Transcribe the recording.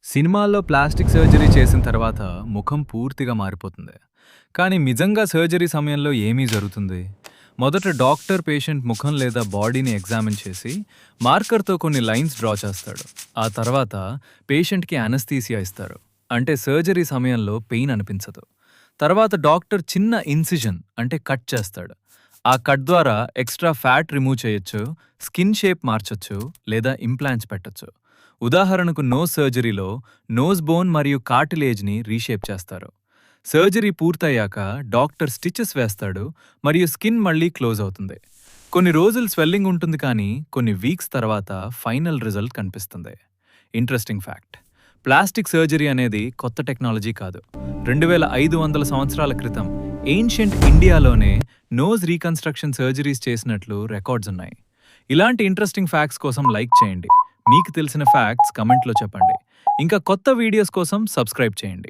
సినిమాల్లో plastic surgery చేసిన తర్వాత ముఖం పూర్తిగా మారిపోతుంది. కానీ నిజంగా సర్జరీ సమయంలో ఏమీ జరుగుతుంది? మొదట డాక్టర్ పేషెంట్ ముఖం లేదా బాడీని ఎగ్జామిన్ చేసి మార్కర్‌తో కొన్ని లైన్స్ డ్రా చేస్తాడు. ఆ తర్వాత పేషెంట్‌కి అనస్థీసియా ఇస్తారు. అంటే సర్జరీ సమయంలో పెయిన్ అనిపించదు. తర్వాత డాక్టర్ చిన్న ఇన్సిజన్ అంటే కట్ చేస్తాడు. ఆ కట్ ద్వారా ఎక్స్‌ట్రా ఫ్యాట్ రిమూవ్ చేయొచ్చు, స్కిన్ షేప్ మార్చొచ్చు లేదా ఇంప్లాంట్స్ పెట్టొచ్చు. ఉదాహరణకు నోస్ సర్జరీలో నోస్ బోన్ మరియు కార్టిలేజ్‌ని రీషేప్ చేస్తారు. సర్జరీ పూర్తయ్యాక డాక్టర్ స్టిచెస్ వేస్తాడు మరియు స్కిన్ మళ్ళీ క్లోజ్ అవుతుంది. కొన్ని రోజులు స్వెల్లింగ్ ఉంటుంది కానీ కొన్ని వీక్స్ తర్వాత ఫైనల్ రిజల్ట్ కనిపిస్తుంది. ఇంట్రెస్టింగ్ ఫ్యాక్ట్: ప్లాస్టిక్ సర్జరీ అనేది కొత్త టెక్నాలజీ కాదు. 2500 సంవత్సరాల క్రితం ఏన్షియంట్ ఇండియాలోనే నోస్ రీకన్స్ట్రక్షన్ సర్జరీస్ చేసినట్లు రికార్డ్స్ ఉన్నాయి. ఇలాంటి ఇంట్రెస్టింగ్ ఫ్యాక్ట్స్ కోసం లైక్ చేయండి. మీకు తెలిసిన ఫ్యాక్ట్స్ కమెంట్లో చెప్పండి. ఇంకా కొత్త వీడియోస్ కోసం సబ్స్క్రైబ్ చేయండి.